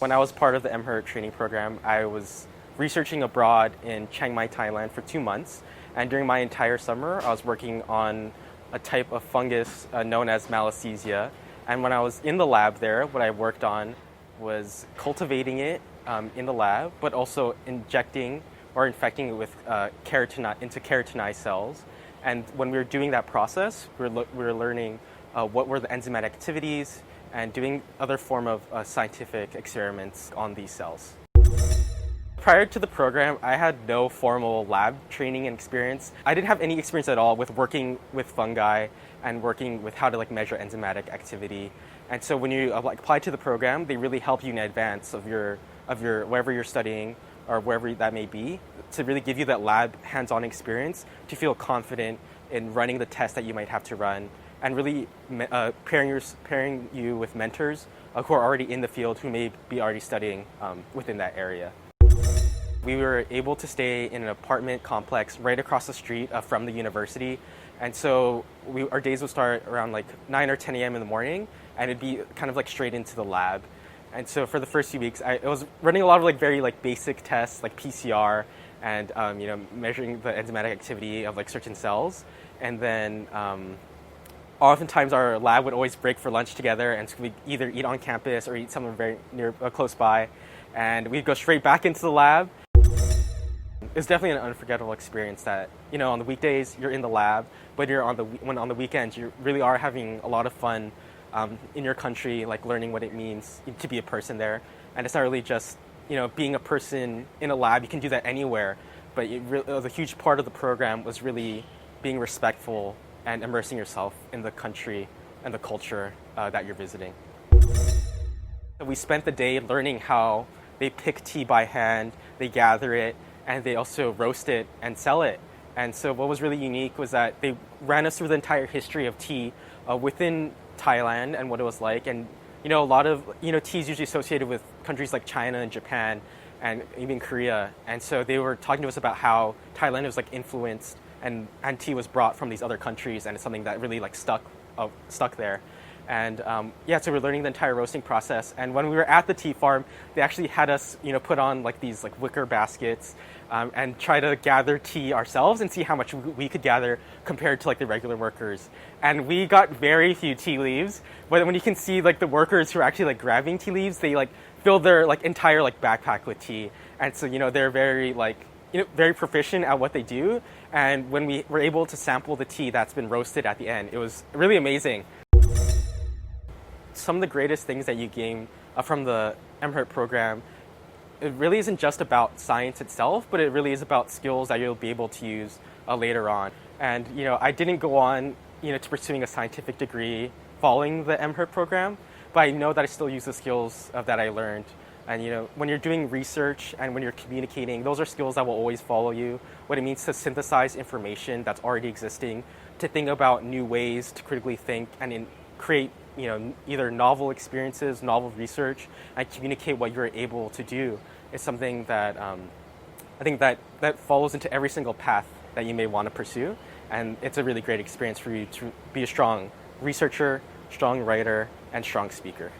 When I was part of the MHRT training program, I was researching abroad in Chiang Mai, Thailand for 2 months. And during my entire summer, I was working on a type of fungus known as Malassezia. And when I was in the lab there, what I worked on was cultivating it in the lab, but also injecting or infecting it with into keratinized cells. And when we were doing that process, we were learning what were the enzymatic activities and doing other form of scientific experiments on these cells. Prior to the program, I had no formal lab training and experience. I didn't have any experience at all with working with fungi and working with how to measure enzymatic activity. And so when you apply to the program, they really help you in advance of your wherever you're studying or wherever that may be, to really give you that lab hands-on experience to feel confident in running the tests that you might have to run, and really pairing you with mentors who are already in the field, who may be already studying within that area. We were able to stay in an apartment complex right across the street from the university. And so our days would start around 9 or 10 a.m. in the morning, and it'd be kind of straight into the lab. And so for the first few weeks, I was running a lot of very basic tests like PCR and measuring the enzymatic activity of certain cells. And then oftentimes our lab would always break for lunch together, and so we'd either eat on campus or eat somewhere very near close by. And we'd go straight back into the lab. It's definitely an unforgettable experience that, on the weekdays you're in the lab, but when on the weekends you really are having a lot of fun in your country, learning what it means to be a person there. And it's not really just, being a person in a lab. You can do that anywhere, but the huge part of the program was really being respectful and immersing yourself in the country and the culture that you're visiting. We spent the day learning how they pick tea by hand, they gather it, and they also roast it and sell it. And so what was really unique was that they ran us through the entire history of tea within Thailand and what it was like. And a lot of tea is usually associated with countries like China and Japan and even Korea. And so they were talking to us about how Thailand was influenced and tea was brought from these other countries, and it's something that really stuck there. And so we're learning the entire roasting process. And when we were at the tea farm, they actually had us, put on these wicker baskets and try to gather tea ourselves and see how much we could gather compared to the regular workers. And we got very few tea leaves, but when you can see the workers who are actually grabbing tea leaves, they fill their entire backpack with tea. And so they're very very proficient at what they do. And when we were able to sample the tea that's been roasted at the end, it was really amazing. Some of the greatest things that you gain from the MHRT program, it really isn't just about science itself, but it really is about skills that you'll be able to use later on. And I didn't go on to pursuing a scientific degree following the MHRT program, but I know that I still use the skills that I learned. And when you're doing research and when you're communicating, those are skills that will always follow you. What it means to synthesize information that's already existing, to think about new ways to critically think and create either novel experiences, novel research, and communicate what you're able to do is something that I think that follows into every single path that you may want to pursue. And it's a really great experience for you to be a strong researcher, strong writer, and strong speaker.